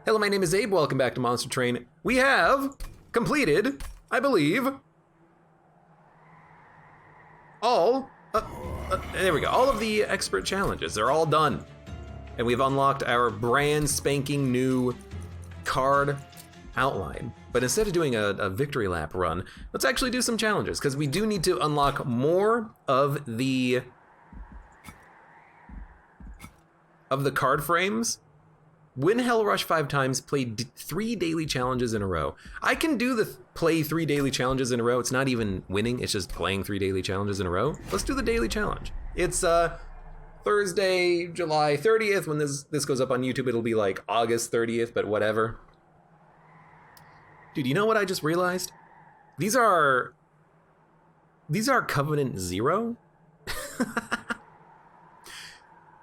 Hello, my name is Abe. Welcome back to Monster Train. We have completed, I believe, all, there we go, all of the expert challenges. They're all done. And we've unlocked our brand spanking new card outline. But instead of doing a victory lap run, let's actually do some challenges, because we do need to unlock more of the card frames. Win Hell Rush 5 times, play 3 daily challenges in a row. I can do the play 3 daily challenges in a row. It's not even winning, it's just playing 3 daily challenges in a row. Let's do the daily challenge. It's Thursday, July 30th. When this goes up on YouTube, it'll be like August 30th, but whatever. Dude, you know what I just realized? These are Covenant 0?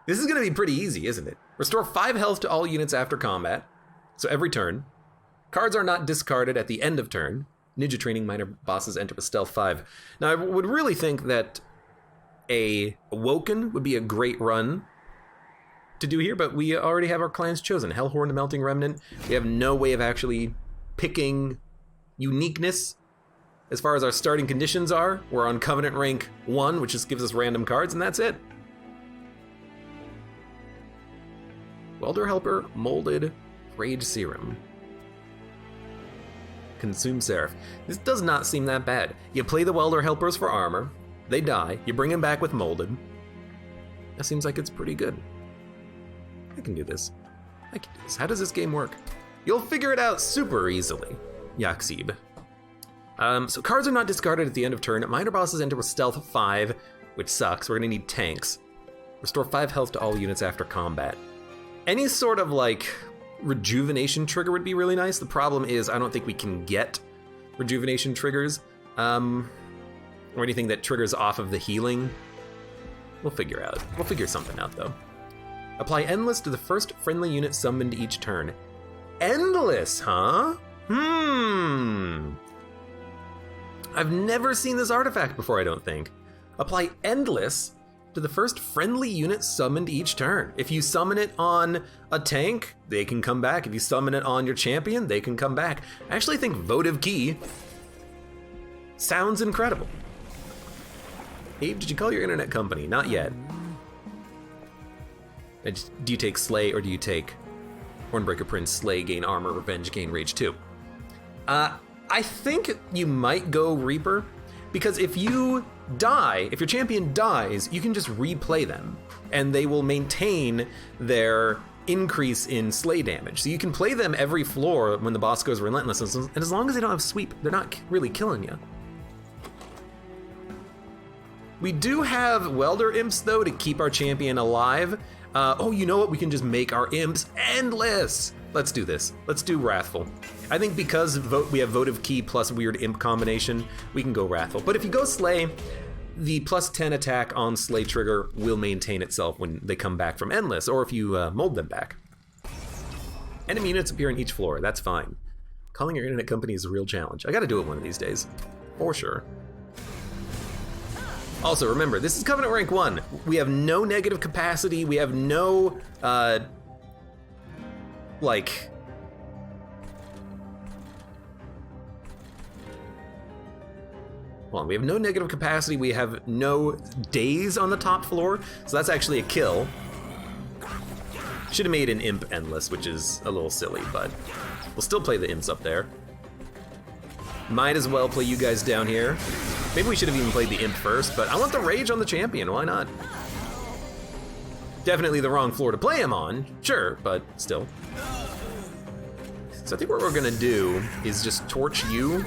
This is gonna be pretty easy, isn't it? Restore 5 health to all units after combat, so every turn. Cards are not discarded at the end of turn. Ninja Training minor bosses enter with stealth 5. Now I would really think that a Awoken would be a great run to do here, but we already have our clans chosen. Hellhorn, the Melting Remnant. We have no way of actually picking uniqueness as far as our starting conditions are. We're on Covenant rank 1, which just gives us random cards, and that's it. Welder Helper, Molded, Rage Serum. Consume Seraph. This does not seem that bad. You play the Welder Helpers for armor, they die, you bring them back with Molded. That seems like it's pretty good. I can do this. I can do this. How does this game work? You'll figure it out super easily, Yaksib. So cards are not discarded at the end of turn. Minor bosses enter with stealth 5, which sucks. We're gonna need tanks. Restore 5 health to all units after combat. Any sort of like rejuvenation trigger would be really nice. The problem is I don't think we can get rejuvenation triggers or anything that triggers off of the healing. We'll figure something out though. Apply Endless to the first friendly unit summoned each turn. Endless, huh? I've never seen this artifact before, I don't think. Apply Endless to the first friendly unit summoned each turn. If you summon it on a tank, they can come back. If you summon it on your champion, they can come back. I actually think Votive Key sounds incredible. Abe, did you call your internet company? Not yet. Do you take Slay or do you take Hornbreaker Prince, Slay, gain armor, revenge, gain rage 2? I think you might go Reaper, because if you die, if your champion dies, you can just replay them, and they will maintain their increase in Slay damage. So you can play them every floor when the boss goes Relentless, and as long as they don't have Sweep, they're not really killing you. We do have Welder Imps, though, to keep our champion alive. Oh, you know what? We can just make our Imps endless. Let's do this. Let's do Wrathful. I think because we have Votive Key plus Weird Imp combination, we can go Wrathful. But if you go Slay, the plus 10 attack on Slay trigger will maintain itself when they come back from Endless, or if you mold them back. Enemy units appear in each floor, that's fine. Calling your internet company is a real challenge. I gotta do it one of these days, for sure. Also, remember, this is Covenant rank 1. We have no negative capacity, we have no, Hold on, we have no negative capacity, we have no days on the top floor, so that's actually a kill. Should have made an Imp Endless, which is a little silly, but we'll still play the Imps up there. Might as well play you guys down here. Maybe we should have even played the Imp first, but I want the Rage on the champion, why not? Definitely the wrong floor to play him on, sure, but still. So I think what we're gonna do is just torch you.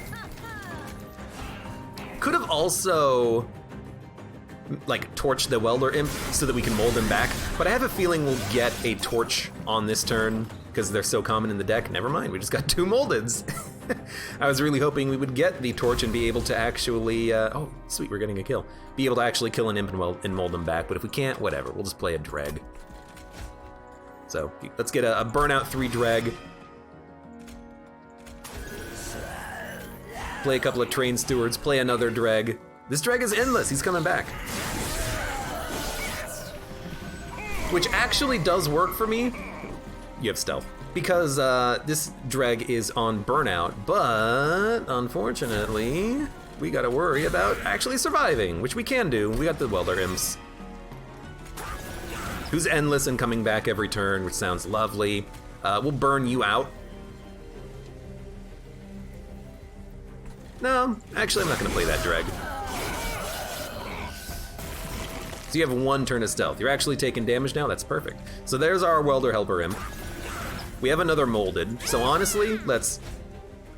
Could have also like torched the Welder Imp so that we can mold him back, but I have a feeling we'll get a torch on this turn because they're so common in the deck. Never mind, we just got 2 moldeds. I was really hoping we would get the torch and be able to actually, oh sweet, we're getting a kill. Be able to actually kill an Imp and mold him back, but if we can't, whatever, we'll just play a Dreg. So let's get a Burnout 3 Dreg. Play a couple of Train Stewards, play another Dreg. This Dreg is endless, he's coming back. Which actually does work for me. You have stealth. because this Dreg is on burnout, but unfortunately, we gotta worry about actually surviving, which we can do. We got the Welder Imps, who's endless and coming back every turn, which sounds lovely. We'll burn you out. No, actually I'm not gonna play that Dreg. So you have 1 turn of stealth. You're actually taking damage now, that's perfect. So there's our Welder Helper Imp. We have another molded, so honestly, let's...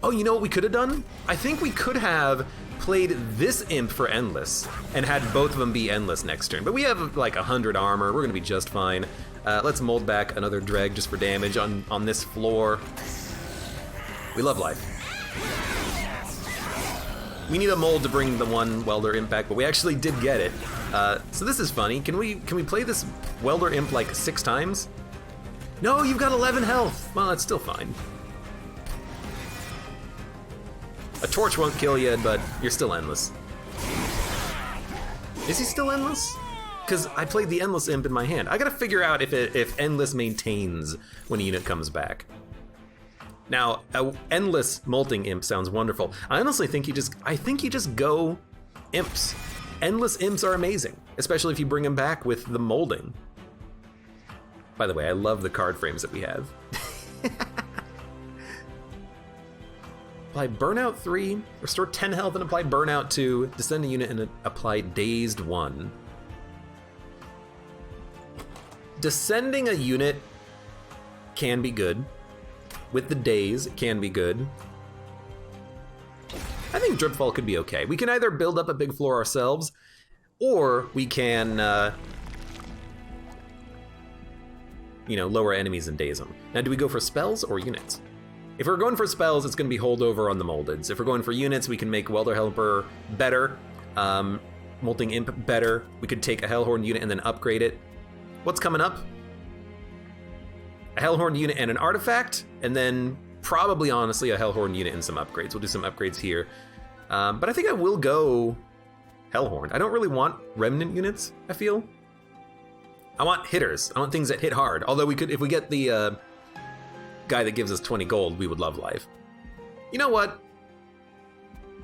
Oh, you know what we could have done? I think we could have played this Imp for Endless and had both of them be Endless next turn. But we have like 100 armor, we're gonna be just fine. Let's mold back another Dreg just for damage on this floor. We love life. We need a mold to bring the 1 Welder Imp back, but we actually did get it. So this is funny. Can we play this Welder Imp like 6 times? No, you've got 11 health. Well, that's still fine. A torch won't kill you, but you're still endless. Is he still endless? Because I played the endless imp in my hand. I gotta figure out if endless maintains when a unit comes back. Now, a endless molting imp sounds wonderful. I honestly think you just go imps. Endless imps are amazing, especially if you bring them back with the molding. By the way, I love the card frames that we have. Apply Burnout 3, restore 10 health and apply Burnout 2, descend a unit and apply Dazed 1. Descending a unit can be good. With the daze, it can be good. I think Dripfall could be okay. We can either build up a big floor ourselves, or we can, lower enemies and daze them. Now, do we go for spells or units? If we're going for spells, it's going to be holdover on the moldeds. If we're going for units, we can make Welder Helper better, Molting Imp better. We could take a Hellhorn unit and then upgrade it. What's coming up? A Hellhorn unit and an artifact, and then probably, honestly, a Hellhorn unit and some upgrades. We'll do some upgrades here. But I think I will go Hellhorn. I don't really want Remnant units, I feel. I want hitters. I want things that hit hard. Although we could, if we get the guy that gives us 20 gold, we would love life. You know what?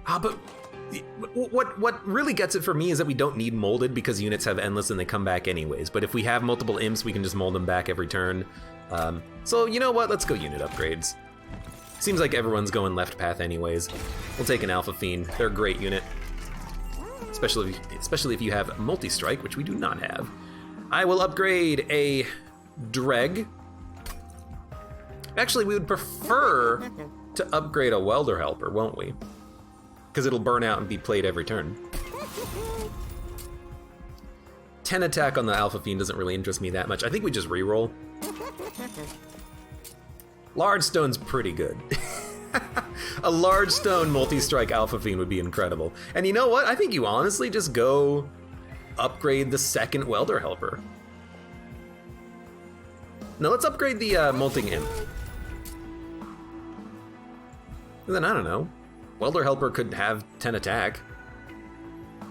But what really gets it for me is that we don't need molded because units have endless and they come back anyways. But if we have multiple imps, we can just mold them back every turn. So you know what? Let's go unit upgrades. Seems like everyone's going left path anyways. We'll take an Alpha Fiend. They're a great unit. Especially if you have multi-strike, which we do not have. I will upgrade a Dreg. Actually, we would prefer to upgrade a Welder Helper, won't we? Because it'll burn out and be played every turn. 10 attack on the Alpha Fiend doesn't really interest me that much. I think we just reroll. Large Stone's pretty good. A large stone multi-strike Alpha Fiend would be incredible. And you know what? I think you honestly just go upgrade the second Welder Helper. Now let's upgrade the Molting Imp. And then, I don't know, Welder Helper could have 10 attack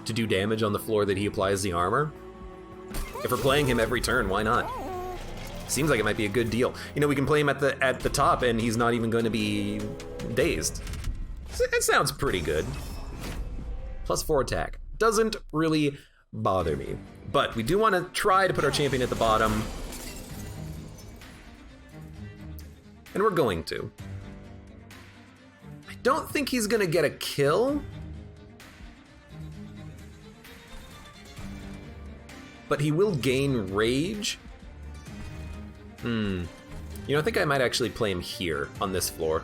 to do damage on the floor that he applies the armor. If we're playing him every turn, why not? Seems like it might be a good deal. You know, we can play him at the top and he's not even going to be dazed. It sounds pretty good. +4 attack. Doesn't really bother me. But we do want to try to put our champion at the bottom. And we're going to. I don't think he's going to get a kill. But he will gain rage. You know, I think I might actually play him here on this floor.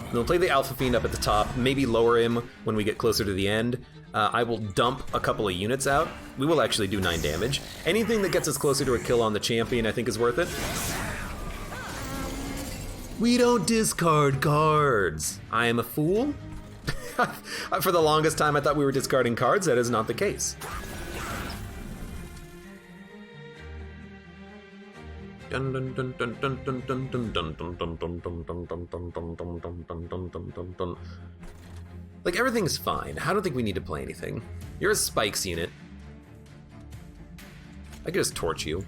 And we'll play the Alpha Fiend up at the top, maybe lower him when we get closer to the end. I will dump a couple of units out. We will actually do 9 damage. Anything that gets us closer to a kill on the champion I think is worth it. We don't discard cards. I am a fool. For the longest time I thought we were discarding cards. That is not the case. Like, everything's fine. I don't think we need to play anything. You're a spikes unit. I could just torch you.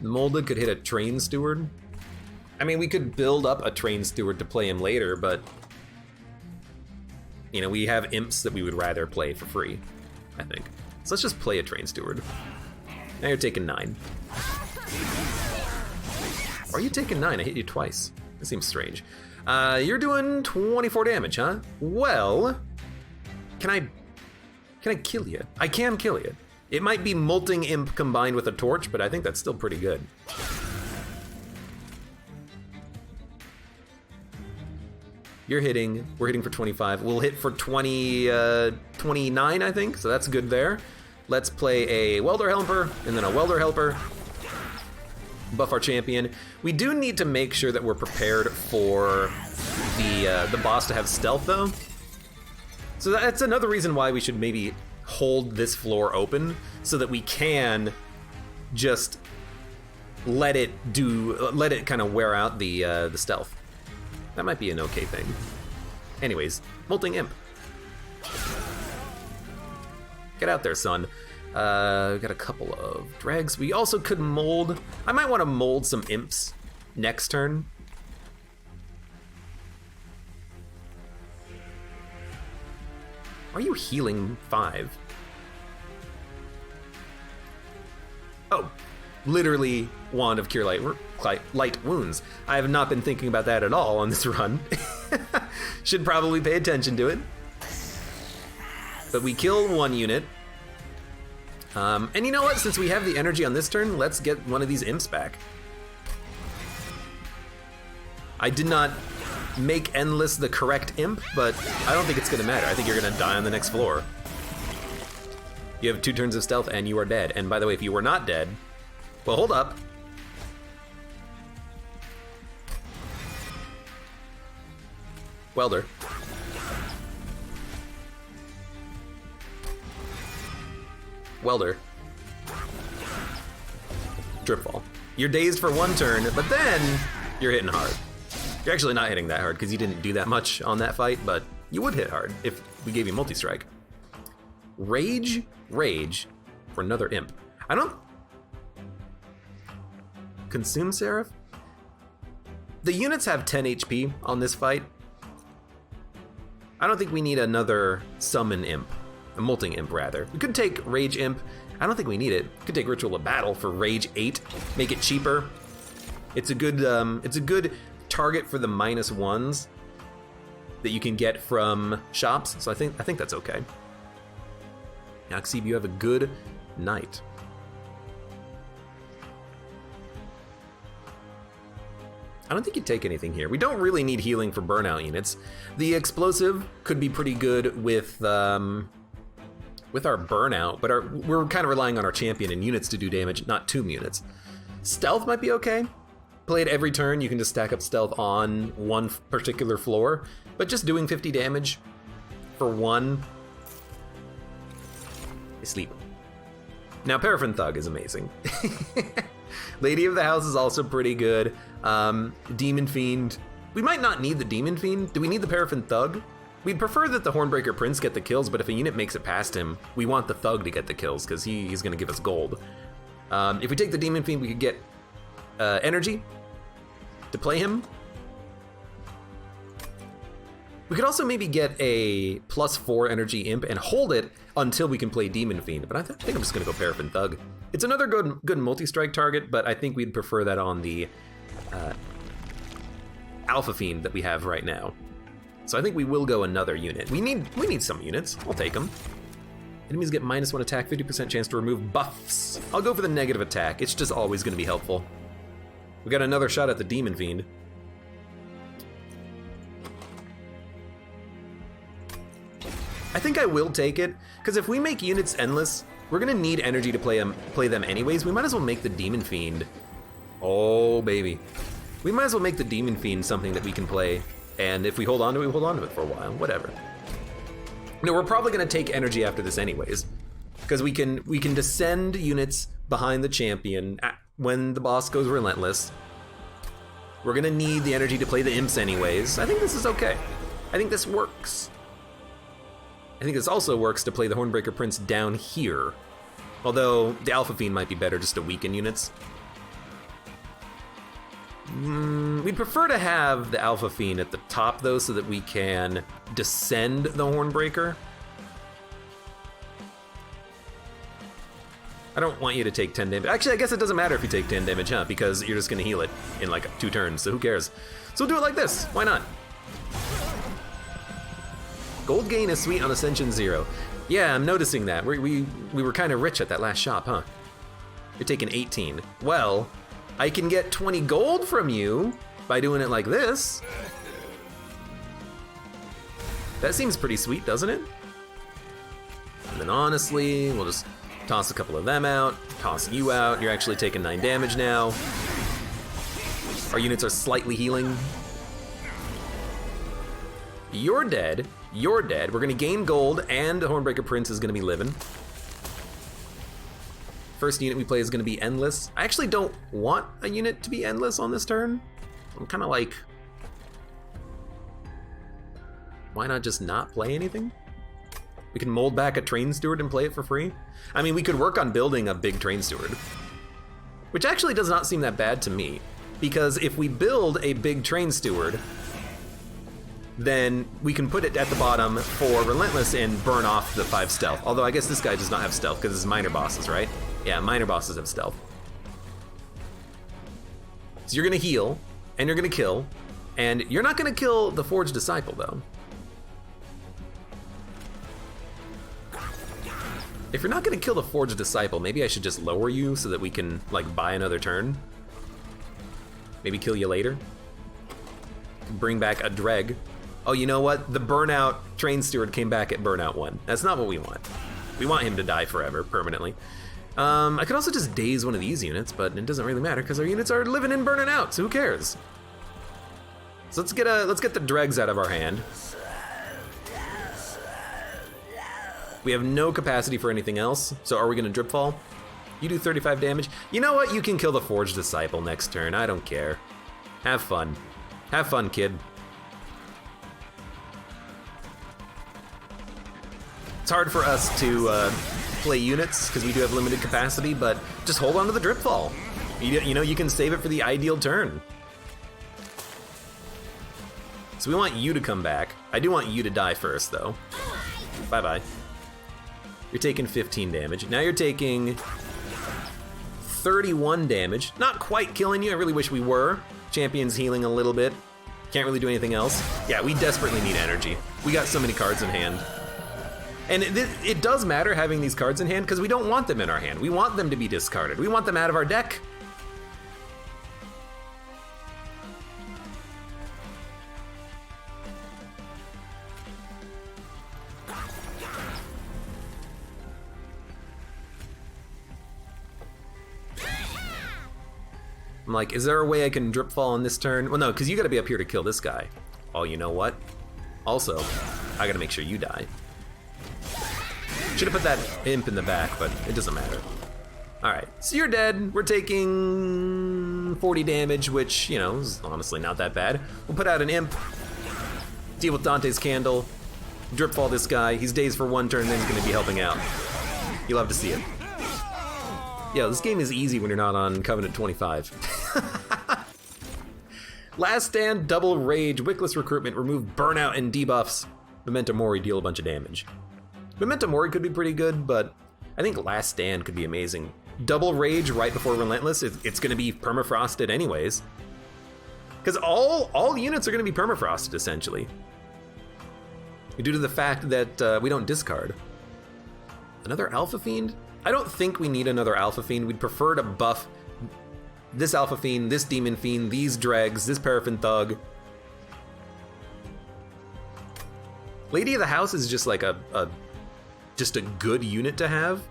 The Molded could hit a Train Steward. I mean, we could build up a Train Steward to play him later, but... You know, we have imps that we would rather play for free, I think. So let's just play a Train Steward. Now you're taking 9. Why are you taking 9? I hit you twice. That seems strange. You're doing 24 damage, huh? Well, can I kill you? I can kill you. It might be Molting Imp combined with a Torch, but I think that's still pretty good. We're hitting for 25. We'll hit for 29, I think, so that's good there. Let's play a Welder Helper, and then a Welder Helper. Buff our champion. We do need to make sure that we're prepared for the boss to have stealth, though. So that's another reason why we should maybe hold this floor open, so that we can just let it kind of wear out the stealth. That might be an okay thing. Anyways, Molting Imp. Get out there, son. Got a couple of dregs. We also could mold. I might want to mold some imps next turn. Are you healing 5? Oh, literally Wand of Cure Light Wounds. I have not been thinking about that at all on this run. Should probably pay attention to it. But we kill 1 unit. And you know what? Since we have the energy on this turn, let's get one of these imps back. I did not make Endless the correct imp, but I don't think it's gonna matter. I think you're gonna die on the next floor. You have 2 turns of stealth and you are dead. And by the way, if you were not dead, well, hold up. Welder. Welder. Dripfall. You're dazed for 1 turn, but then you're hitting hard. You're actually not hitting that hard because you didn't do that much on that fight, but you would hit hard if we gave you multi-strike. Rage for another imp. I don't... Consume Seraph? The units have 10 HP on this fight. I don't think we need another summon imp. A molting imp, rather. We could take Rage Imp. I don't think we need it. We could take Ritual of Battle for Rage 8. Make it cheaper. It's a good target for the -1s that you can get from shops. So I think that's okay. Yaxib, you have a good night. I don't think you take anything here. We don't really need healing for burnout units. The explosive could be pretty good with our burnout, but we're kind of relying on our champion and units to do damage, not tomb units. Stealth might be okay. Played every turn, you can just stack up stealth on one particular floor, but just doing 50 damage for 1. I sleep. Now, Paraffin Thug is amazing. Lady of the House is also pretty good. Demon Fiend. We might not need the Demon Fiend. Do we need the Paraffin Thug? We'd prefer that the Hornbreaker Prince get the kills, but if a unit makes it past him, we want the Thug to get the kills, because he's going to give us gold. If we take the Demon Fiend, we could get energy to play him. We could also maybe get a +4 energy imp and hold it until we can play Demon Fiend, but I think I'm just going to go Paraffin Thug. It's another good multi-strike target, but I think we'd prefer that on the Alpha Fiend that we have right now. So I think we will go another unit. We need some units. I'll take them. Enemies get -1 attack, 50% chance to remove buffs. I'll go for the negative attack. It's just always going to be helpful. We got another shot at the Demon Fiend. I think I will take it, because if we make units endless, we're going to need energy to play them anyways. We might as well make the Demon Fiend. Oh, baby. We might as well make the Demon Fiend something that we can play. And if we hold on to it, we hold on to it for a while. Whatever. No, we're probably going to take energy after this anyways, because we can descend units behind the champion when the boss goes relentless. We're going to need the energy to play the imps anyways. I think this is okay. I think this works. I think this also works to play the Hornbreaker Prince down here. Although the Alpha Fiend might be better just to weaken units. We'd prefer to have the Alpha Fiend at the top, though, so that we can descend the Hornbreaker. I don't want you to take 10 damage. Actually, I guess it doesn't matter if you take 10 damage, huh? Because you're just gonna heal it in like 2 turns, so who cares? So we'll do it like this, why not? Gold gain is sweet on Ascension 0. Yeah, I'm noticing that. We were kind of rich at that last shop, huh? You're taking 18. Well, I can get 20 gold from you by doing it like this. That seems pretty sweet, doesn't it? And then honestly, we'll just toss a couple of them out, toss you out. You're actually taking 9 damage now. Our units are slightly healing. You're dead. You're dead. We're gonna gain gold, and the Hornbreaker Prince is gonna be living. First unit we play is gonna be endless. I actually don't want a unit to be endless on this turn. I'm kind of like, why not just not play anything? We can mold back a train steward and play it for free. I mean, we could work on building a big train steward, which actually does not seem that bad to me, because if we build a big train steward, then we can put it at the bottom for Relentless and burn off the 5 stealth. Although I guess this guy does not have stealth because it's minor bosses, right? Yeah, minor bosses have stealth. So you're gonna heal, and you're gonna kill, and you're not gonna kill the Forged Disciple though. If you're not gonna kill the Forged Disciple, maybe I should just lower you so that we can like buy another turn. Maybe kill you later. Bring back a Dreg. Oh, you know what? The Burnout Train Steward came back at Burnout 1. That's not what we want. We want him to die forever, permanently. I could also just daze one of these units, but it doesn't really matter because our units are living and burning out, so who cares? So let's get the Dregs out of our hand. We have no capacity for anything else, so are we gonna Drip Fall? You do 35 damage. You know what? You can kill the Forged Disciple next turn. I don't care. Have fun. Have fun, kid. It's hard for us to play units because we do have limited capacity, but just hold on to the Drip Fall. You know, you can save it for the ideal turn. So we want you to come back. I do want you to die first, though. Bye-bye. You're taking 15 damage. Now you're taking 31 damage. Not quite killing you. I really wish we were. Champion's healing a little bit. Can't really do anything else. Yeah, we desperately need energy. We got so many cards in hand. And it does matter having these cards in hand because we don't want them in our hand. We want them to be discarded. We want them out of our deck. I'm like, is there a way I can Drip Fall on this turn? Well, no, because you gotta be up here to kill this guy. Oh, you know what? Also, I gotta make sure you die. Should have put that imp in the back, but it doesn't matter. All right, so you're dead. We're taking 40 damage, which, you know, is honestly not that bad. We'll put out an imp, deal with Dante's Candle, Drip Fall this guy. He's dazed for 1 turn, then he's gonna be helping out. You'll have to see it. Yo, this game is easy when you're not on Covenant 25. Last Stand, Double Rage, Wickless Recruitment, remove Burnout and debuffs. Memento Mori, deal a bunch of damage. Memento Mori could be pretty good, but I think Last Stand could be amazing. Double Rage right before Relentless, it's gonna be permafrosted anyways. Because all units are gonna be permafrosted, essentially. Due to the fact that we don't discard. Another Alpha Fiend? I don't think we need another Alpha Fiend. We'd prefer to buff this Alpha Fiend, this Demon Fiend, these Dregs, this Paraffin Thug. Lady of the House is just like just a good unit to have.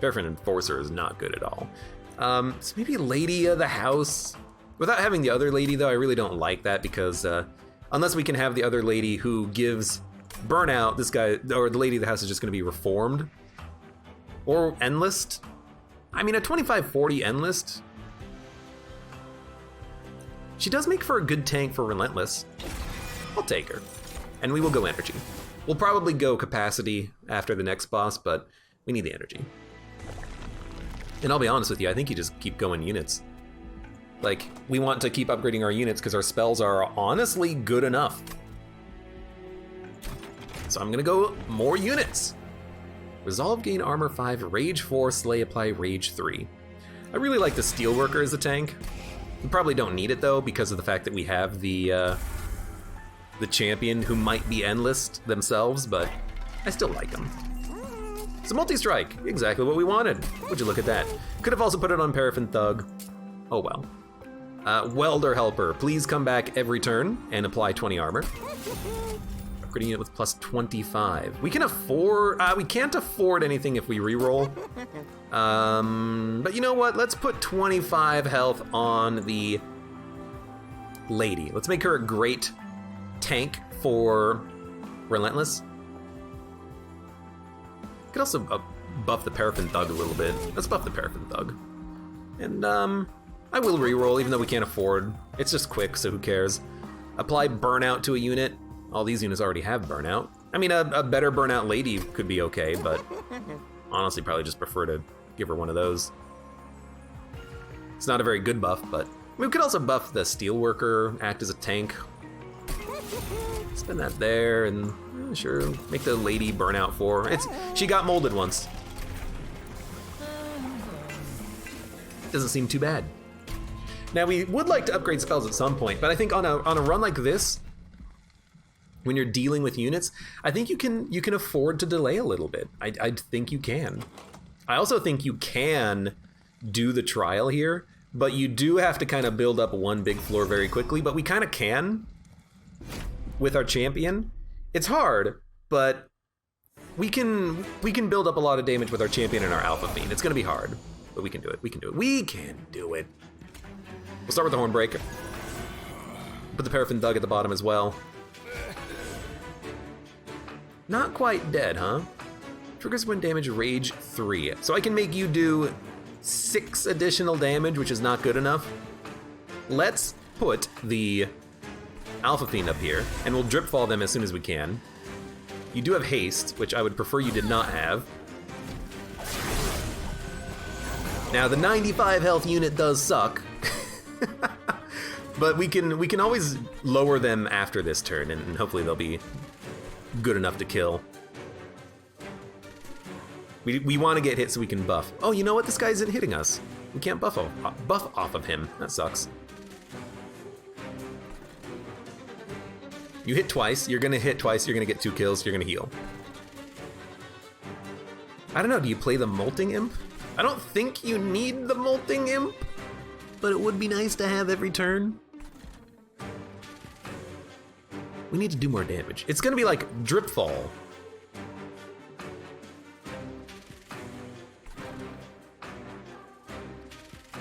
Paraffin Enforcer is not good at all. So maybe Lady of the House. Without having the other lady though, I really don't like that because unless we can have the other lady who gives Burnout, this guy, or the Lady of the House is just gonna be reformed. Or Endless. I mean, a 25-40 Endless. She does make for a good tank for Relentless. I'll take her. And we will go energy. We'll probably go capacity after the next boss, but we need the energy. And I'll be honest with you, I think you just keep going units. Like, we want to keep upgrading our units because our spells are honestly good enough. So I'm gonna go more units. Resolve, gain armor 5, rage 4, slay, apply rage 3. I really like the Steelworker as a tank. We probably don't need it though because of the fact that we have the champion who might be endless themselves, but I still like them. It's a multi-strike, exactly what we wanted. Would you look at that? Could have also put it on Paraffin Thug. Oh well. Welder Helper, please come back every turn and apply 20 armor. Upgrading it with plus 25. We can afford, we can't afford anything if we reroll. But you know what? Let's put 25 health on the lady. Let's make her a great tank for Relentless. Could also buff the Paraffin Thug a little bit. Let's buff the Paraffin Thug. And I will reroll even though we can't afford. It's just quick, so who cares? Apply Burnout to a unit. All these units already have Burnout. I mean, a better Burnout lady could be okay, but honestly probably just prefer to give her one of those. It's not a very good buff, but we could also buff the Steelworker, act as a tank. Spin that there and sure, make the lady Burnout 4. She got molded once. Doesn't seem too bad. Now we would like to upgrade spells at some point, but I think on a run like this, when you're dealing with units, I think you can afford to delay a little bit. I think you can. I also think you can do the trial here, but you do have to kind of build up one big floor very quickly, but we kind of can with our champion. It's hard, but we can build up a lot of damage with our champion and our Alpha Fiend. It's gonna be hard, but we can do it. We can do it. We can do it. We'll start with the Hornbreaker. Put the Paraffin Thug at the bottom as well. Not quite dead, huh? Triggers when damage rage 3. So I can make you do 6 additional damage, which is not good enough. Let's put the Alpha Fiend up here, and we'll drip fall them as soon as we can. You do have haste, which I would prefer you did not have. Now the 95 health unit does suck, but we can always lower them after this turn, and hopefully they'll be good enough to kill. We want to get hit so we can buff. Oh, you know what? This guy isn't hitting us. We can't buff off of him. That sucks. You hit twice, you're gonna hit twice, you're gonna get 2 kills, you're gonna heal. I don't know, do you play the Molting Imp? I don't think you need the Molting Imp, but it would be nice to have every turn. We need to do more damage. It's gonna be like Drip Fall.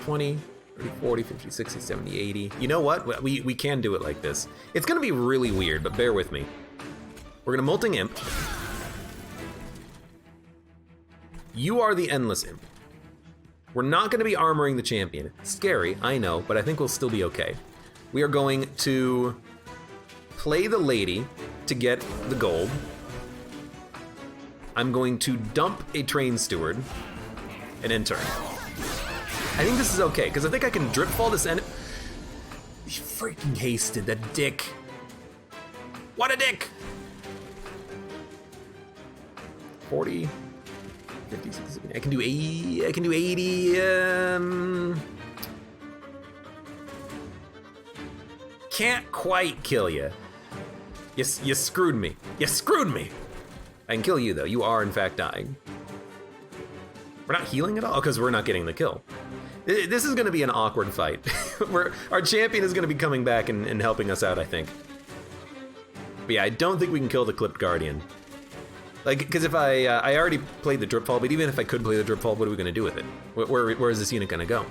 $20, 30, 40, 50, 60, 70, 80. You know what? We can do it like this. It's gonna be really weird, but bear with me. We're gonna Molting Imp. You are the Endless Imp. We're not gonna be armoring the champion. Scary, I know, but I think we'll still be okay. We are going to play the lady to get the gold. I'm going to dump a Train Steward and end turn. I think this is okay, because I think I can drip fall this end. He freaking hasted, that dick. What a dick! 40, 50, 60, 70. I can do 80, I can do 80, can't quite kill you. You screwed me. You screwed me! I can kill you though, you are in fact dying. We're not healing at all? Because we're not getting the kill. This is going to be an awkward fight. Our champion is going to be coming back and helping us out, I think. But yeah, I don't think we can kill the Clipped Guardian. Like, because if I already played the Drip Fall, but even if I could play the Drip Fall, what are we going to do with it? Where is this unit going to go?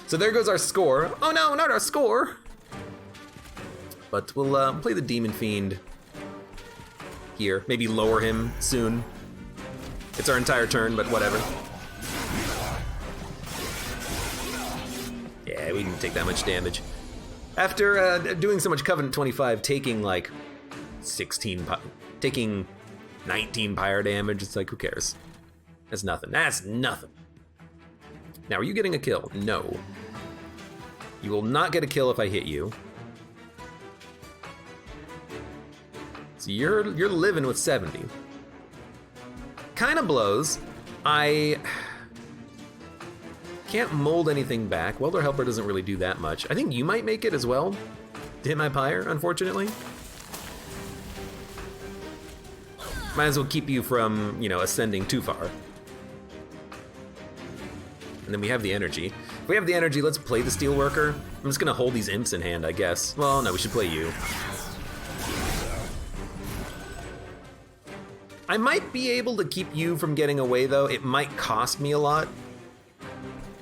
So there goes our score. Oh no, not our score! But we'll play the Demon Fiend here. Maybe lower him soon. It's our entire turn, but whatever. Yeah, we didn't take that much damage. After doing so much Covenant 25, taking like 19 pyre damage, it's like, who cares? That's nothing. That's nothing. Now, are you getting a kill? No. You will not get a kill if I hit you. So you're living with 70. Kinda blows. I can't mold anything back. Welder Helper doesn't really do that much. I think you might make it as well to hit my pyre, unfortunately. Might as well keep you from, you know, ascending too far. And then we have the energy. If we have the energy, let's play the Steelworker. I'm just gonna hold these imps in hand, I guess. Well, no, we should play you. I might be able to keep you from getting away, though. It might cost me a lot.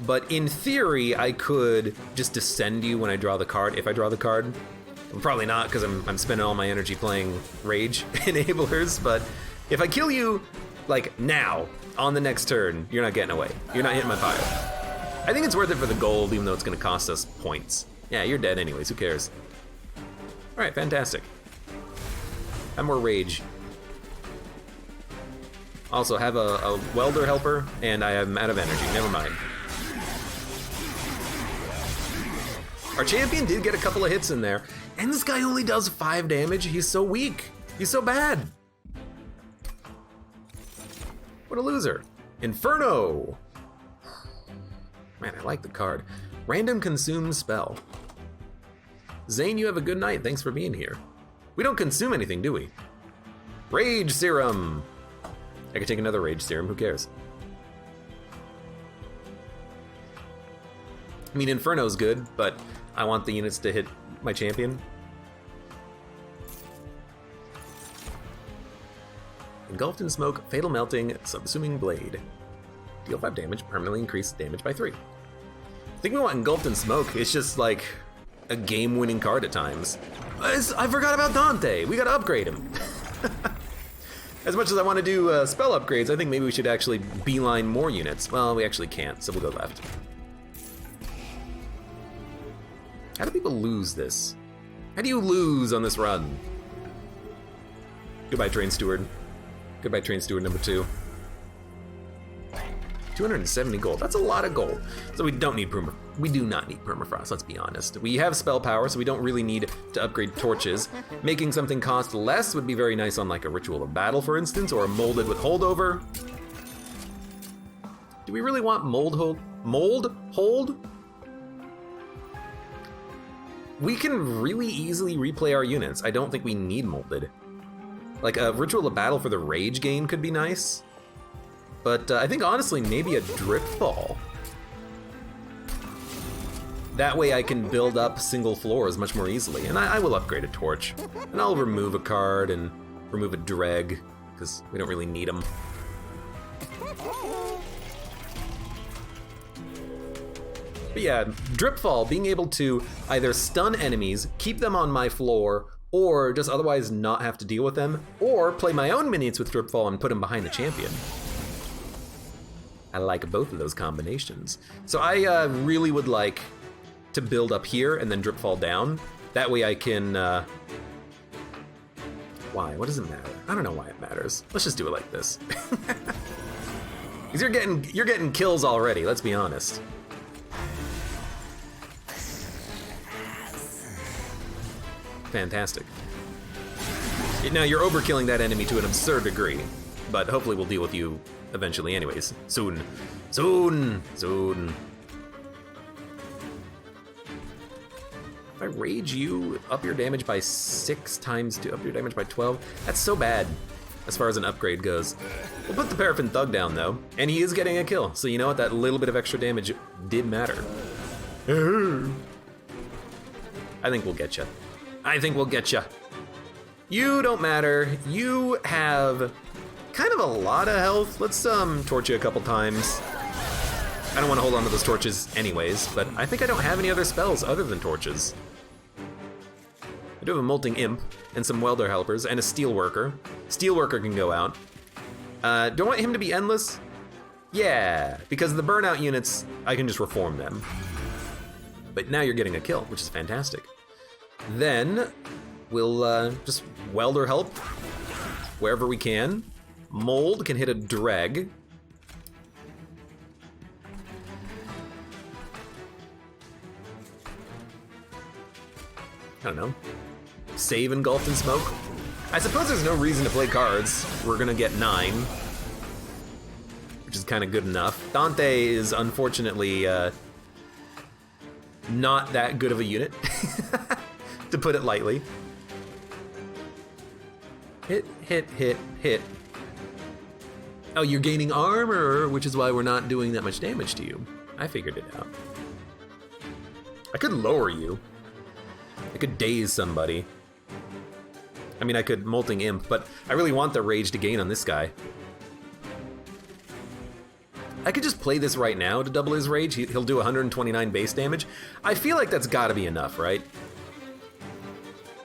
But in theory, I could just descend you when I draw the card, if I draw the card. I'm probably not, because I'm spending all my energy playing Rage Enablers, but if I kill you, like, now, on the next turn, you're not getting away. You're not hitting my pyre. I think it's worth it for the gold, even though it's gonna cost us points. Yeah, you're dead anyways, who cares? All right, fantastic. Have more Rage. Also, have a Welder Helper, and I am out of energy, never mind. Our champion did get a couple of hits in there, and this guy only does 5 damage. He's so weak. He's so bad. What a loser. Inferno. Man, I like the card. Random consume spell. Zane, you have a good night. Thanks for being here. We don't consume anything, do we? Rage Serum. I could take another Rage Serum, who cares? I mean, Inferno's good, but I want the units to hit my champion. Engulfed in Smoke, Fatal Melting, Subsuming Blade. Deal 5 damage, permanently increase damage by 3. I think we want Engulfed in Smoke. It's just like a game-winning card at times. I forgot about Dante. We gotta upgrade him. As much as I want to do spell upgrades, I think maybe we should actually beeline more units. Well, we actually can't, so we'll go left. How do people lose this? How do you lose on this run? Goodbye, Train Steward. Goodbye, Train Steward number 2. 270 gold. That's a lot of gold. So we don't need we do not need permafrost, let's be honest. We have spell power, so we don't really need to upgrade torches. Making something cost less would be very nice on like a Ritual of Battle, for instance, or a molded with holdover. Do we really want mold hold? We can really easily replay our units. I don't think we need molded. Like a Ritual of Battle for the rage gain could be nice. But I think honestly, maybe a Drip Ball. That way I can build up single floors much more easily. And I will upgrade a torch. And I'll remove a card and remove a dreg, because we don't really need them. But yeah, Dripfall, being able to either stun enemies, keep them on my floor, or just otherwise not have to deal with them, or play my own minions with Dripfall and put them behind the champion. I like both of those combinations. So I really would like to build up here and then Dripfall down. That way I can, why? What does it matter? I don't know why it matters. Let's just do it like this. Because you're getting kills already, let's be honest. Fantastic. Now you're overkilling that enemy to an absurd degree, but hopefully we'll deal with you eventually anyways. Soon. Soon. Soon. If I rage you, up your damage by 6 times 2, up your damage by 12. That's so bad as far as an upgrade goes. We'll put the Paraffin Thug down though, and he is getting a kill. So you know what, that little bit of extra damage did matter. I think we'll get you. I think we'll get you. You don't matter. You have kind of a lot of health. Let's torch you a couple times. I don't want to hold on to those torches anyways, but I think I don't have any other spells other than torches. I do have a Molting Imp and some Welder Helpers and a Steelworker. Steelworker can go out. Do I want him to be endless? Yeah, because the burnout units, I can just reform them. But now you're getting a kill, which is fantastic. Then we'll just Welder help wherever we can. Mold can hit a dreg. I don't know, save engulfed in smoke. I suppose there's no reason to play cards. We're gonna get 9, which is kind of good enough. Dante is unfortunately not that good of a unit, to put it lightly. Hit, hit, hit, hit. Oh, you're gaining armor, which is why we're not doing that much damage to you. I figured it out. I could lower you. I could daze somebody. I mean, I could Molting Imp, but I really want the rage to gain on this guy. I could just play this right now to double his rage. He'll do 129 base damage. I feel like that's gotta be enough, right?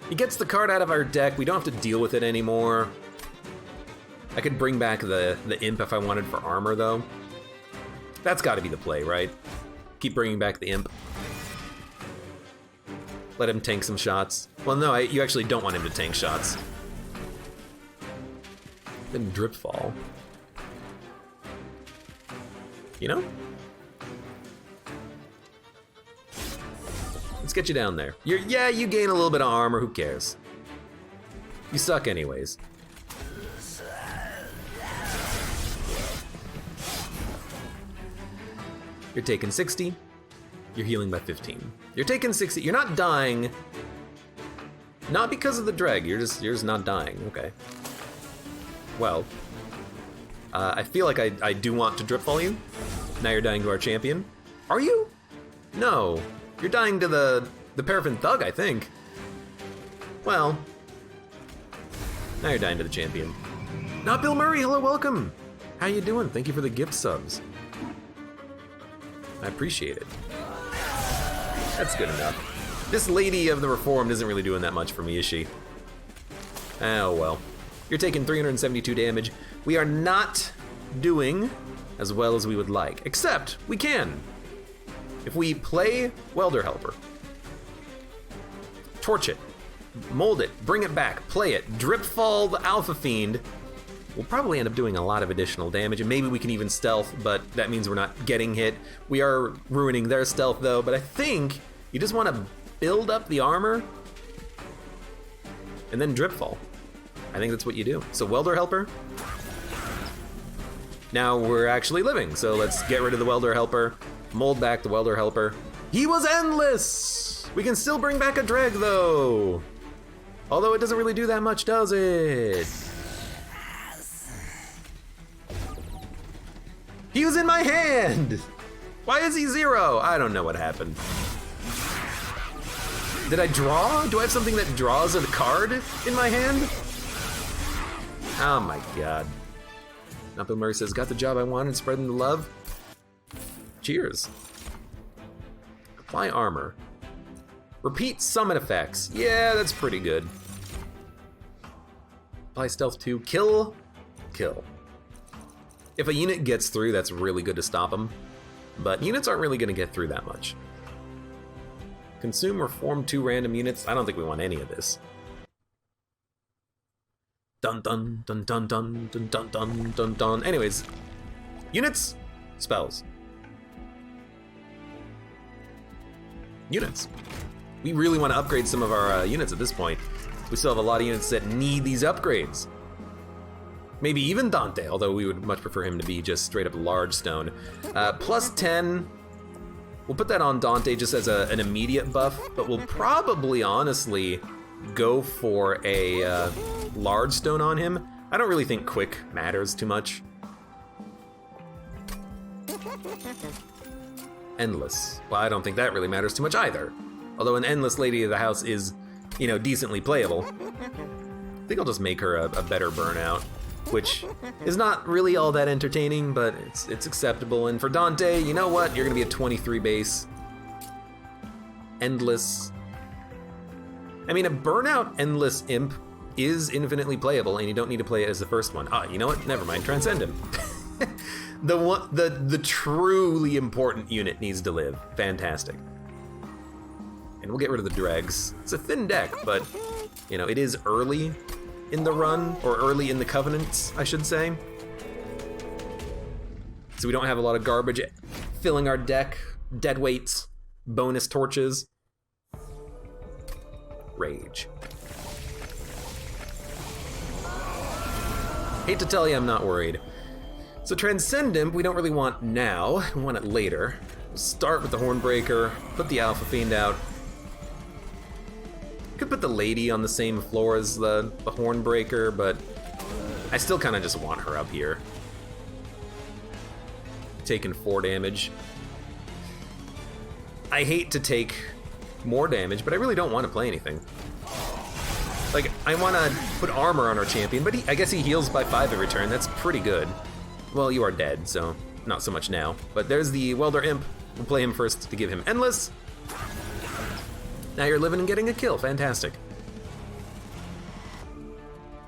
He gets the card out of our deck. We don't have to deal with it anymore. I could bring back the Imp if I wanted for armor, though. That's gotta be the play, right? Keep bringing back the Imp. Let him tank some shots. Well, no, you actually don't want him to tank shots. Then Drip Fall. You know? Let's get you down there. Yeah, you gain a little bit of armor, who cares? You suck anyways. You're taking 60. You're healing by 15. You're taking 60. You're not dying. Not because of the dreg. You're just not dying. Okay. Well, I feel like I do want to drip fall you. Now you're dying to our champion. Are you? No. You're dying to the Paraffin Thug, I think. Well, now you're dying to the champion. Not Bill Murray. Hello, welcome. How you doing? Thank you for the gift subs. I appreciate it. That's good enough. This Lady of the Reformed isn't really doing that much for me, is she? Oh well. You're taking 372 damage. We are not doing as well as we would like, except we can. If we play Welder Helper, torch it, mold it, bring it back, play it, drip fall the Alpha Fiend, we'll probably end up doing a lot of additional damage, and maybe we can even stealth, but that means we're not getting hit. We are ruining their stealth though, but I think you just want to build up the armor and then drip fall. I think that's what you do. So Welder Helper. Now we're actually living, so let's get rid of the Welder Helper, mold back the Welder Helper. He was endless! We can still bring back a Dreg though. Although it doesn't really do that much, does it? He was in my hand! Why is he 0? I don't know what happened. Did I draw? Do I have something that draws a card in my hand? Oh my god. Not Bill Murray says, got the job I wanted, spreading the love. Cheers. Apply armor. Repeat summon effects. Yeah, that's pretty good. Apply stealth 2. Kill. Kill. If a unit gets through, that's really good to stop them. But units aren't really going to get through that much. Consume or form 2 random units. I don't think we want any of this. Dun dun dun dun dun dun dun dun dun dun. Anyways, units, spells. Units. We really want to upgrade some of our units at this point. We still have a lot of units that need these upgrades. Maybe even Dante, although we would much prefer him to be just straight up large stone. Plus 10, we'll put that on Dante just as an immediate buff, but we'll probably honestly go for a large stone on him. I don't really think quick matters too much. Endless. Well, I don't think that really matters too much either. Although an Endless Lady of the House is, you know, decently playable. I think I'll just make her a better burnout, which is not really all that entertaining, but it's acceptable. And for Dante, you know what? You're gonna be a 23 base. Endless. I mean, a burnout Endless Imp is infinitely playable, and you don't need to play it as the first one. Ah, you know what? Never mind. Transcend him. The truly important unit needs to live. Fantastic. And we'll get rid of the dregs. It's a thin deck, but you know, it is early in the run, or early in the covenants, I should say. So we don't have a lot of garbage filling our deck. Dead weights, bonus torches. Rage. Hate to tell you, I'm not worried. So Transcendent, we don't really want now. We want it later. We'll start with the Hornbreaker, put the Alpha Fiend out. Could put the Lady on the same floor as the Hornbreaker, but I still kind of just want her up here. Taking 4 damage. I hate to take more damage, but I really don't want to play anything. Like, I want to put armor on our champion, but I guess he heals by 5 every turn. That's pretty good. Well, you are dead, so not so much now. But there's the Welder Imp. We'll play him first to give him Endless. Now you're living and getting a kill. Fantastic.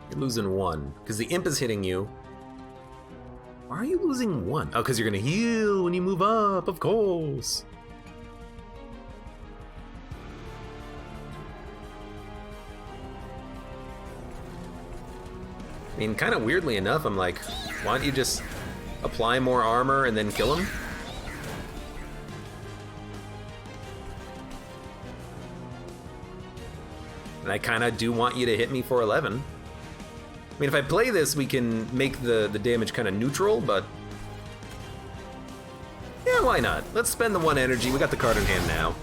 You're losing 1, because the Imp is hitting you. Why are you losing 1? Oh, because you're going to heal when you move up, of course. I mean, kind of weirdly enough, I'm like, why don't you just apply more armor and then kill him? And I kind of do want you to hit me for 11. I mean, if I play this, we can make the damage kind of neutral, but yeah, why not? Let's spend the 1 energy. We got the card in hand now.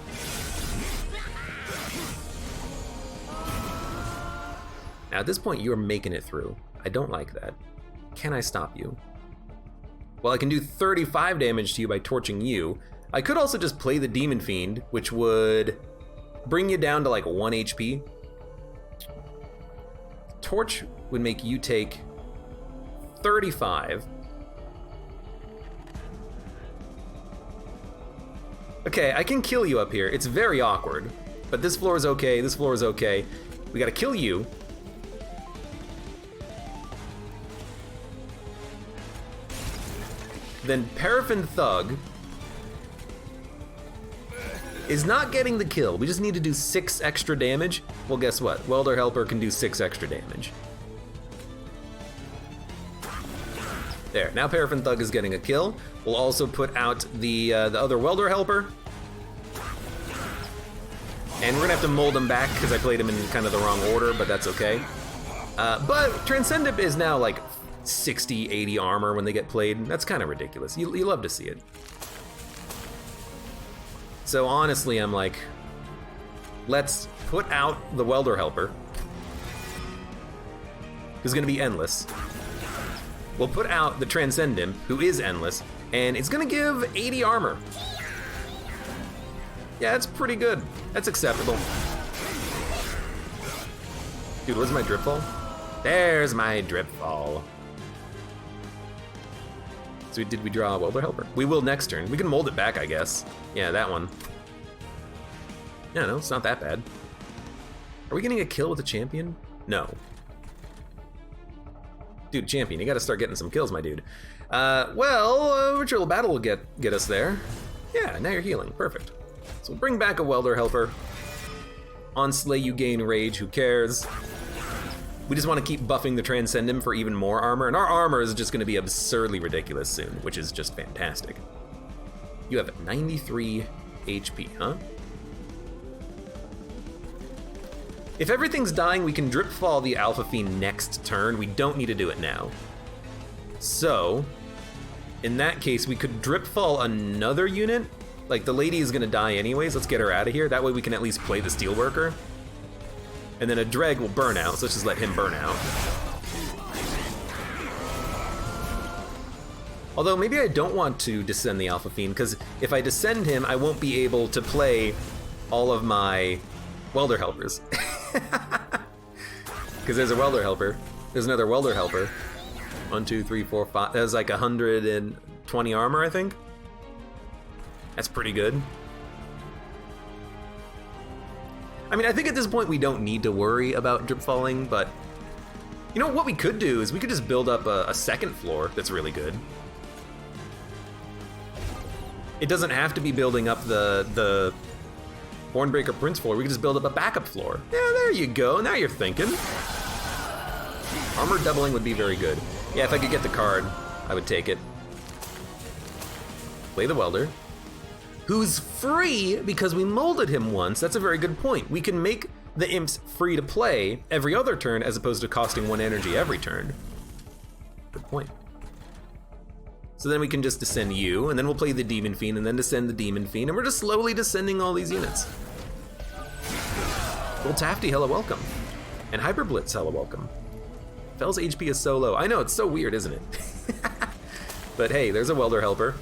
Now, at this point, you're making it through. I don't like that. Can I stop you? Well, I can do 35 damage to you by torching you. I could also just play the Demon Fiend, which would bring you down to like 1 HP. Torch would make you take 35. Okay, I can kill you up here. It's very awkward, but this floor is okay. This floor is okay. We gotta kill you. Then Paraffin Thug is not getting the kill. We just need to do 6 extra damage. Well, guess what? Welder Helper can do 6 extra damage. There, now Paraffin Thug is getting a kill. We'll also put out the other Welder Helper. And we're gonna have to mold him back because I played him in kind of the wrong order, but that's okay. But Transcendent is now like 60, 80 armor when they get played. That's kind of ridiculous. You love to see it. So honestly, I'm like, let's put out the Welder Helper, who's gonna be endless. We'll put out the Transcendent, who is endless, and it's gonna give 80 armor. Yeah, that's pretty good. That's acceptable. Dude, where's my drip fall? There's my drip fall. So did we draw a Welder Helper? We will next turn. We can mold it back, I guess. Yeah, that one. Yeah, no, it's not that bad. Are we getting a kill with a champion? No. Dude, champion, you gotta start getting some kills, my dude. Ritual Battle will get us there. Yeah, now you're healing, perfect. So we'll bring back a Welder Helper. On Slay you gain Rage, who cares? We just want to keep buffing the Transcendent for even more armor, and our armor is just going to be absurdly ridiculous soon, which is just fantastic. You have 93 HP, huh? If everything's dying, we can drip fall the Alpha Fiend next turn. We don't need to do it now. So, in that case, we could drip fall another unit. Like, the Lady is going to die anyways. Let's get her out of here. That way we can at least play the Steelworker. And then a Dreg will burn out, so let's just let him burn out. Although maybe I don't want to descend the Alpha Fiend, because if I descend him, I won't be able to play all of my Welder Helpers. Because there's a Welder Helper. There's another Welder Helper. 1, 2, 3, 4, 5. That's like 120 armor, I think. That's pretty good. I mean, I think at this point we don't need to worry about drip falling, but you know what we could do is we could just build up a second floor that's really good. It doesn't have to be building up the Hornbreaker Prince floor. We could just build up a backup floor. Yeah, there you go. Now you're thinking. Armor doubling would be very good. Yeah, if I could get the card, I would take it. Play the Welder, who's free because we molded him once. That's a very good point. We can make the imps free to play every other turn as opposed to costing 1 energy every turn. Good point. So then we can just descend you, and then we'll play the Demon Fiend, and then descend the Demon Fiend, and we're just slowly descending all these units. Well, Tafty, hella welcome. And Hyper Blitz, hella welcome. Fell's HP is so low. I know, it's so weird, isn't it? But hey, there's a Welder Helper.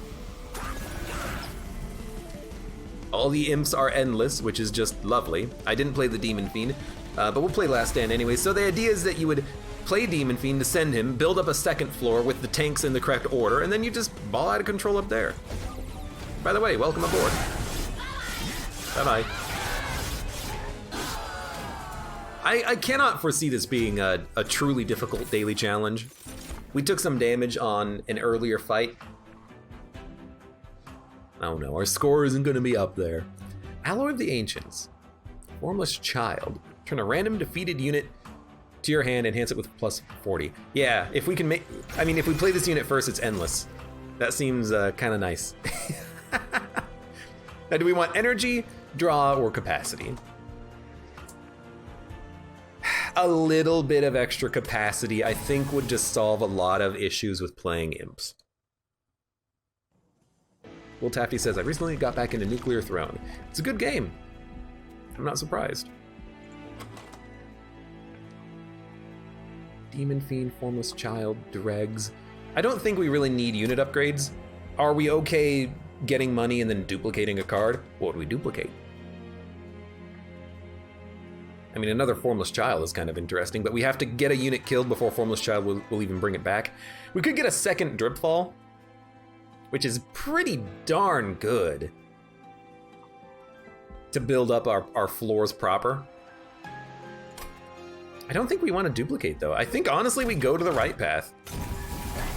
All the imps are endless, which is just lovely. I didn't play the Demon Fiend, but we'll play Last Stand anyway. So the idea is that you would play Demon Fiend, descend him, build up a second floor with the tanks in the correct order, and then you just ball out of control up there. By the way, welcome aboard. Bye-bye. I cannot foresee this being a truly difficult daily challenge. We took some damage on an earlier fight. Oh no, our score isn't gonna be up there. Alloy of the Ancients. Formless Child. Turn a random defeated unit to your hand, enhance it with plus 40. Yeah, if we can make, I mean, if we play this unit first, it's endless. That seems kind of nice. Now, do we want energy, draw, or capacity? A little bit of extra capacity, I think, would just solve a lot of issues with playing imps. Will Tafty says, I recently got back into Nuclear Throne. It's a good game. I'm not surprised. Demon Fiend, Formless Child, Dregs. I don't think we really need unit upgrades. Are we okay getting money and then duplicating a card? What would we duplicate? I mean, another Formless Child is kind of interesting, but we have to get a unit killed before Formless Child will even bring it back. We could get a second Dripfall, which is pretty darn good to build up our floors proper. I don't think we want to duplicate, though. I think, honestly, we go to the right path,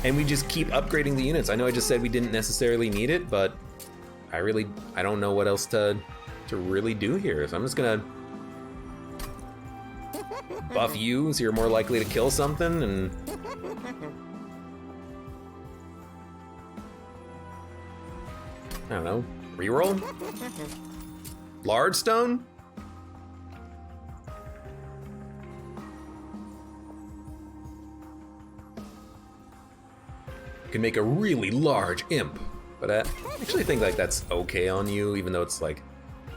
and we just keep upgrading the units. I know I just said we didn't necessarily need it, but I don't know what else to really do here. So I'm just gonna buff you, so you're more likely to kill something, and I don't know, reroll? Large stone? Can make a really large imp, but I actually think like that's okay on you, even though it's like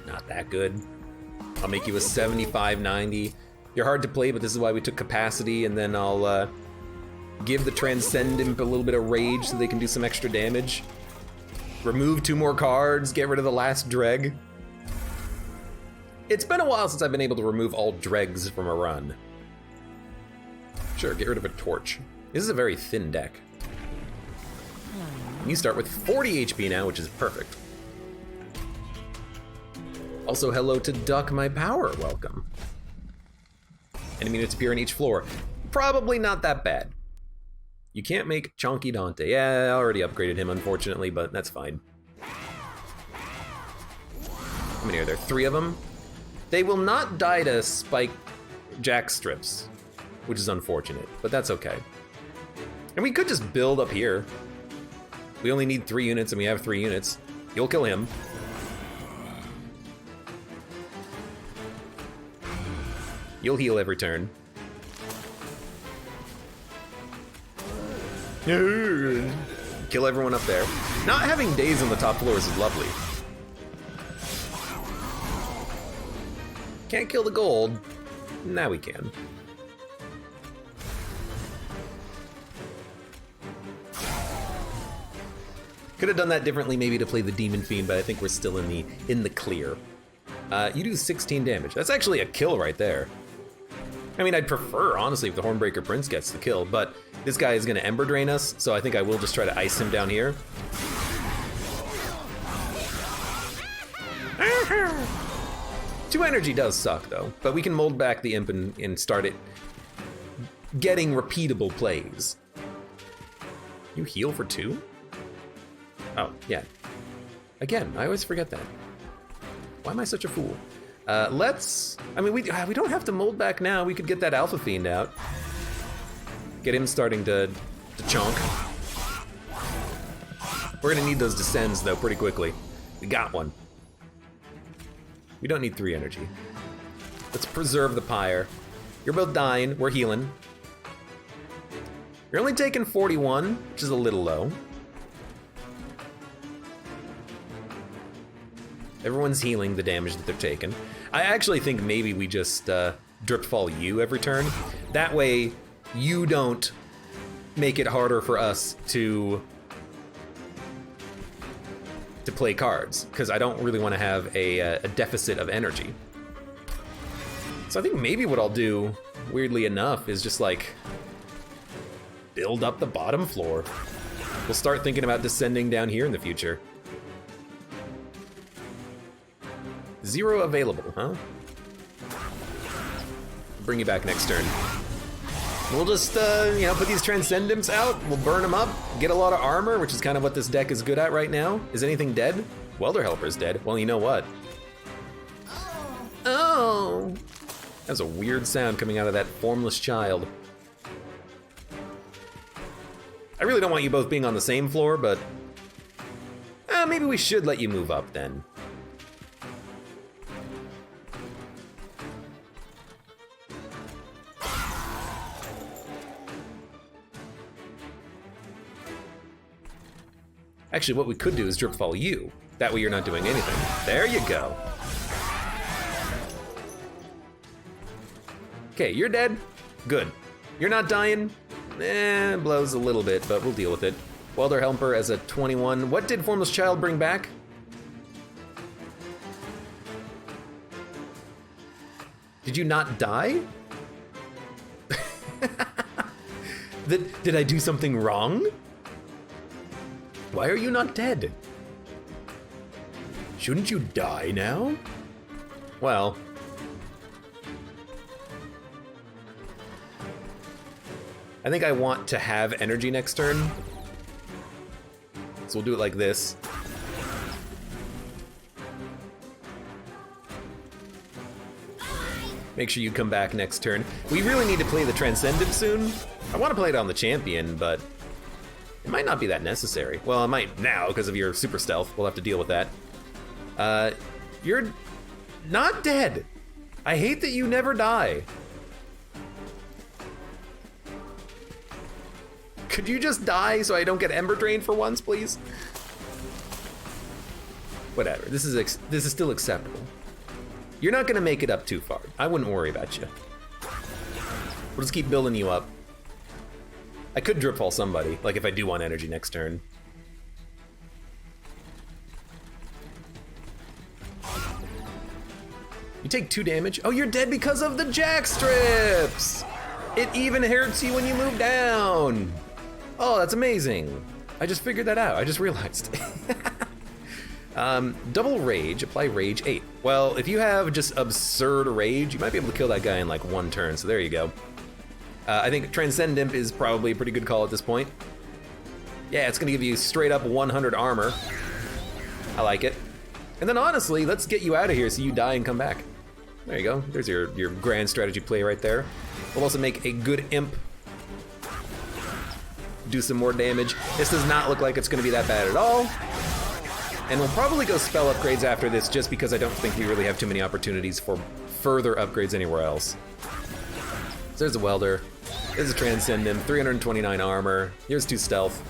not that good. I'll make you a 75-90. You're hard to play, but this is why we took capacity, and then I'll give the Transcend Imp a little bit of rage so they can do some extra damage. Remove 2 more cards, get rid of the last Dreg. It's been a while since I've been able to remove all Dregs from a run. Sure, get rid of a Torch. This is a very thin deck. You start with 40 HP now, which is perfect. Also, hello to Duck My Power, welcome. Enemy units appear on each floor. Probably not that bad. You can't make Chonky Dante. Yeah, I already upgraded him, unfortunately, but that's fine. How many are there? 3 of them? They will not die to spike jack strips, which is unfortunate, but that's okay. And we could just build up here. We only need 3 units, and we have 3 units. You'll kill him. You'll heal every turn. Kill everyone up there. Not having days on the top floors is lovely. Can't kill the gold. Now we can. Could have done that differently, maybe to play the Demon Fiend, but I think we're still in the clear. You do 16 damage. That's actually a kill right there. I mean, I'd prefer, honestly, if the Hornbreaker Prince gets the kill, but this guy is gonna Ember Drain us, so I think I will just try to ice him down here. 2 energy does suck, though, but we can mold back the imp and start it getting repeatable plays. You heal for 2? Oh, yeah. Again, I always forget that. Why am I such a fool? I mean, we don't have to mold back now. We could get that Alpha Fiend out. Get him starting to chonk. We're gonna need those descends, though, pretty quickly. We got one. We don't need 3 energy. Let's preserve the pyre. You're both dying. We're healing. You're only taking 41, which is a little low. Everyone's healing the damage that they're taking. I actually think maybe we just drip fall you every turn. That way, you don't make it harder for us to play cards, because I don't really want to have a deficit of energy. So I think maybe what I'll do, weirdly enough, is just like build up the bottom floor. We'll start thinking about descending down here in the future. 0 available, huh? Bring you back next turn. We'll just, you know, put these Transcendents out. We'll burn them up, get a lot of armor, which is kind of what this deck is good at right now. Is anything dead? Welder Helper's dead. Well, you know what? Oh! That was a weird sound coming out of that formless child. I really don't want you both being on the same floor, but maybe we should let you move up then. Actually, what we could do is drip fall you. That way you're not doing anything. There you go. Okay, you're dead. Good. You're not dying. Blows a little bit, but we'll deal with it. Welder Helper as a 21. What did Formless Child bring back? Did you not die? Did I do something wrong? Why are you not dead? Shouldn't you die now? Well. I think I want to have energy next turn. So we'll do it like this. Make sure you come back next turn. We really need to play the Transcendent soon. I want to play it on the champion, but it might not be that necessary. Well, it might now because of your super stealth. We'll have to deal with that. You're not dead. I hate that you never die. Could you just die so I don't get Ember Drain for once, please? Whatever, this is still acceptable. You're not gonna make it up too far. I wouldn't worry about you. We'll just keep building you up. I could drip fall somebody, like if I do want energy next turn. You take 2 damage. Oh, you're dead because of the jack strips! It even hurts you when you move down. Oh, that's amazing. I just figured that out. I just realized. Double rage, apply rage 8. Well, if you have just absurd rage, you might be able to kill that guy in like 1 turn, so there you go. I think Transcendent is probably a pretty good call at this point. Yeah, it's gonna give you straight up 100 armor. I like it. And then honestly, let's get you out of here so you die and come back. There you go, there's your grand strategy play right there. We'll also make a good imp. Do some more damage. This does not look like it's gonna be that bad at all. And we'll probably go spell upgrades after this just because I don't think we really have too many opportunities for further upgrades anywhere else. So there's a Welder. There's a Transcendent, 329 armor. Here's 2 stealth.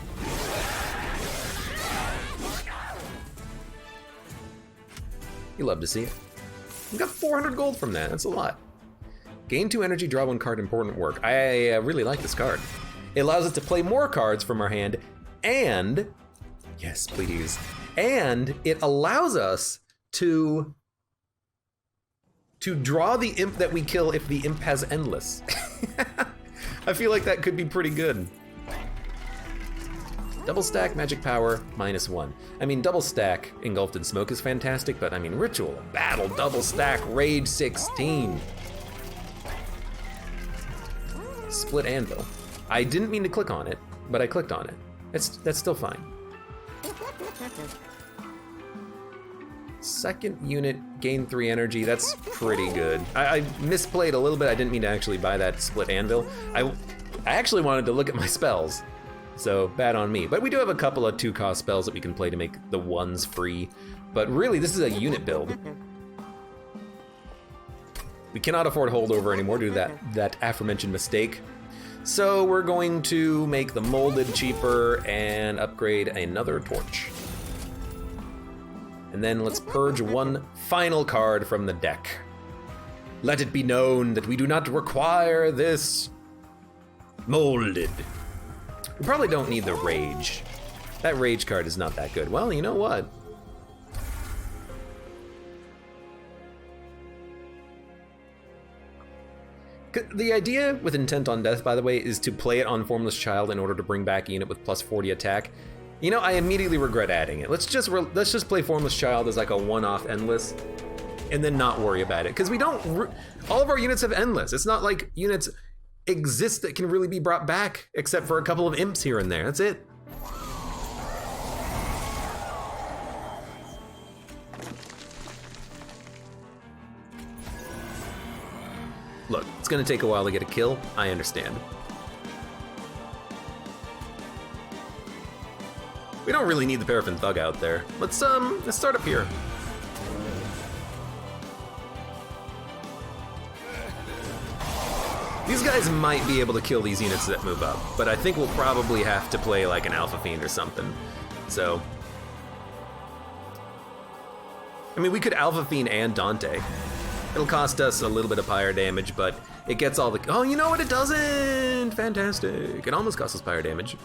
You love to see it. We got 400 gold from that, that's a lot. Gain 2 energy, draw 1 card, important work. I really like this card. It allows us to play more cards from our hand, and, yes please, and it allows us to draw the imp that we kill if the imp has endless. I feel like that could be pretty good. Double stack, magic power, -1. I mean, double stack engulfed in smoke is fantastic, but I mean, ritual, battle, double stack, rage 16. Split anvil. I didn't mean to click on it, but I clicked on it. That's still fine. Second unit, gain 3 energy, that's pretty good. I misplayed a little bit, I didn't mean to actually buy that split anvil. I actually wanted to look at my spells, so bad on me. But we do have a couple of 2-cost spells that we can play to make the 1s free. But really, this is a unit build. We cannot afford holdover anymore due to that aforementioned mistake. So we're going to make the molded cheaper and upgrade another torch. And then let's purge one final card from the deck. Let it be known that we do not require this molded. We probably don't need the rage. That rage card is not that good. Well, you know what? The idea with Intent on Death, by the way, is to play it on Formless Child in order to bring back a unit with plus 40 attack. You know, I immediately regret adding it. Let's just play Formless Child as like a one-off endless, and then not worry about it. Because we don't, all of our units have endless. It's not like units exist that can really be brought back, except for a couple of imps here and there. That's it. Look, it's gonna take a while to get a kill, I understand. We don't really need the Paraffin Thug out there. Let's start up here. These guys might be able to kill these units that move up, but I think we'll probably have to play like an Alpha Fiend or something. So, I mean, we could Alpha Fiend and Dante. It'll cost us a little bit of pyre damage, but it gets all the... Oh, you know what? It doesn't! Fantastic. It almost costs us pyre damage.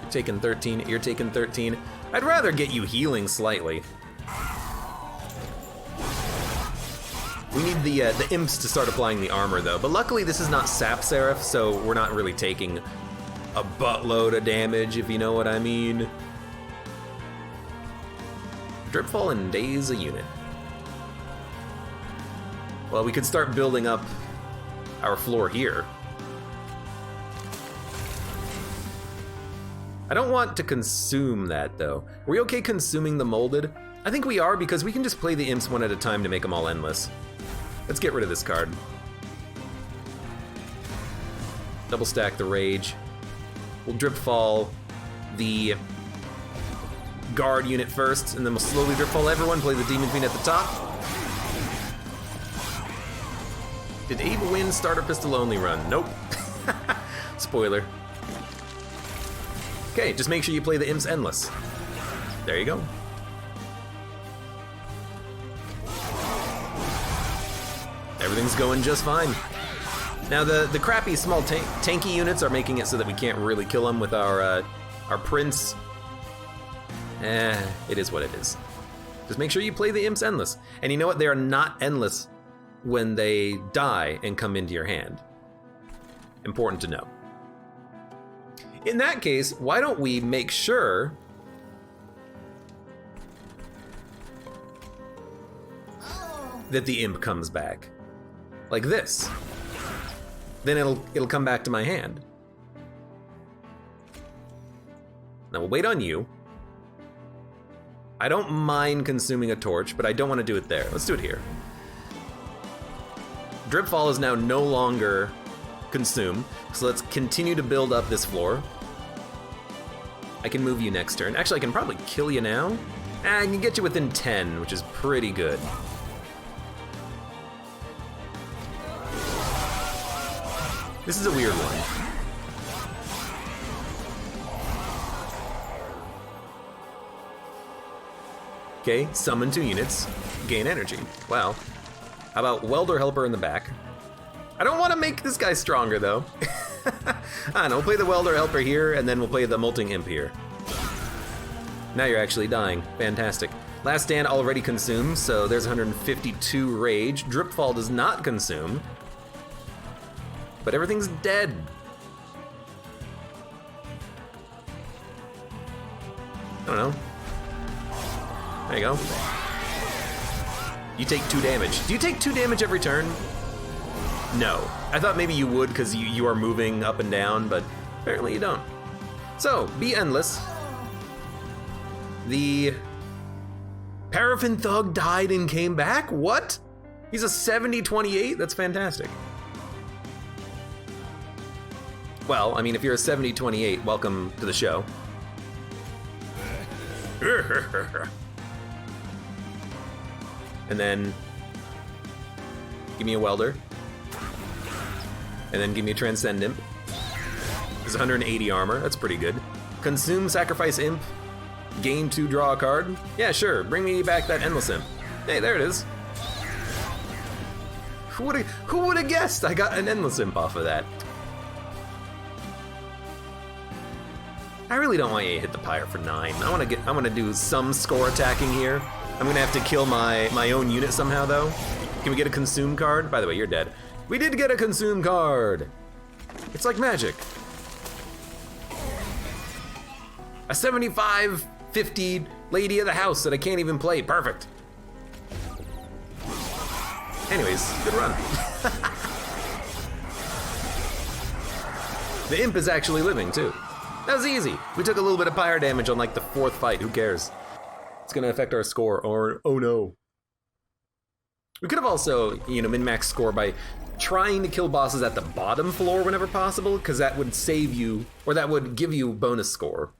You're taking 13. You're taking 13. I'd rather get you healing slightly. We need the imps to start applying the armor, though. But luckily, this is not Sap Seraph, so we're not really taking a buttload of damage, if you know what I mean. Dripfall and daze a unit. Well, we could start building up our floor here. I don't want to consume that, though. Are we okay consuming the molded? I think we are, because we can just play the imps one at a time to make them all endless. Let's get rid of this card. Double stack the rage. We'll Dripfall the guard unit first, and then we'll slowly Dripfall everyone, play the Demon Fiend at the top. Did Abe win Starter Pistol only run? Nope. Spoiler. Okay, just make sure you play the imps endless. There you go. Everything's going just fine. Now the crappy small tanky units are making it so that we can't really kill them with our prince. It is what it is. Just make sure you play the imps endless. And you know what? They are not endless when they die and come into your hand. Important to know. In that case, why don't we make sure that the imp comes back? Like this. Then it'll come back to my hand. Now we'll wait on you. I don't mind consuming a torch, but I don't want to do it there. Let's do it here. Dripfall is now no longer consumed, so let's continue to build up this floor. I can move you next turn. Actually, I can probably kill you now. I can get you within 10, which is pretty good. This is a weird one. Okay, summon 2 units, gain energy. Wow. How about Welder Helper in the back? I don't want to make this guy stronger, though. I don't know, we'll play the Welder Helper here, and then we'll play the Molting Imp here. Now you're actually dying. Fantastic. Last Stand already consumed, so there's 152 Rage. Dripfall does not consume. But everything's dead. I don't know. There you go. You take 2 damage. Do you take 2 damage every turn? No. I thought maybe you would because you are moving up and down, but apparently you don't. So, be endless. The Paraffin Thug died and came back? What? He's a 70-28? That's fantastic. Well, I mean, if you're a 70-28, welcome to the show. And then give me a welder. And then give me a transcendent. There's 180 armor, that's pretty good. Consume, sacrifice imp. Gain 2, draw a card. Yeah, sure, bring me back that endless imp. Hey, there it is. Who would have guessed I got an endless imp off of that? I really don't want you to hit the pirate for 9. I want to do some score attacking here. I'm gonna have to kill my own unit somehow though. Can we get a consume card? By the way, you're dead. We did get a consume card. It's like magic. A 75-50 lady of the house that I can't even play. Perfect. Anyways, good run. The imp is actually living too. That was easy. We took a little bit of pyre damage on like the 4th fight. Who cares? It's gonna affect our score, or oh no. We could have also, min-max score by trying to kill bosses at the bottom floor whenever possible, because that would save you, or that would give you bonus score.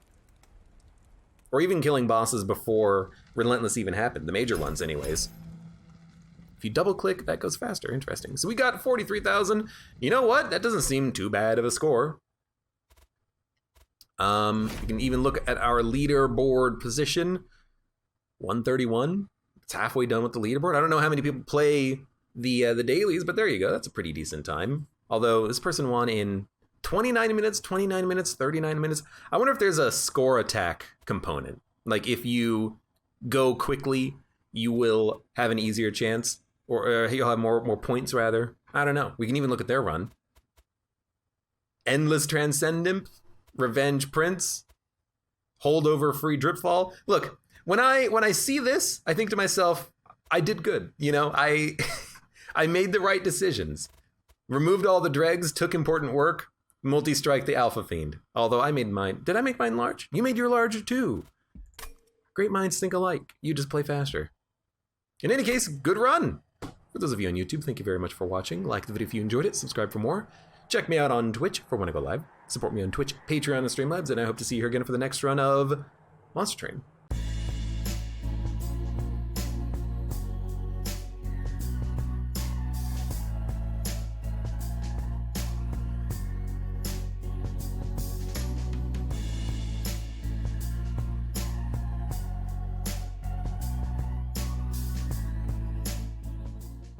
Or even killing bosses before Relentless even happened, the major ones anyways. If you double click, that goes faster, interesting. So we got 43,000. You know what? That doesn't seem too bad of a score. You can even look at our leaderboard position. 131. It's halfway done with the leaderboard. I don't know how many people play the dailies, but there you go. That's a pretty decent time. Although this person won in 29 minutes, 29 minutes, 39 minutes. I wonder if there's a score attack component. Like if you go quickly, you will have an easier chance, or you'll have more points rather. I don't know. We can even look at their run. Endless Transcendent, Revenge Prince, Holdover Free Dripfall. Look, when I see this, I think to myself, I did good. I made the right decisions. Removed all the dregs, took important work, multi-strike the Alpha Fiend. Although I made mine. Did I make mine large? You made your large too. Great minds think alike. You just play faster. In any case, good run. For those of you on YouTube, thank you very much for watching. Like the video if you enjoyed it. Subscribe for more. Check me out on Twitch for when I go live. Support me on Twitch, Patreon, and Streamlabs. And I hope to see you here again for the next run of Monster Train.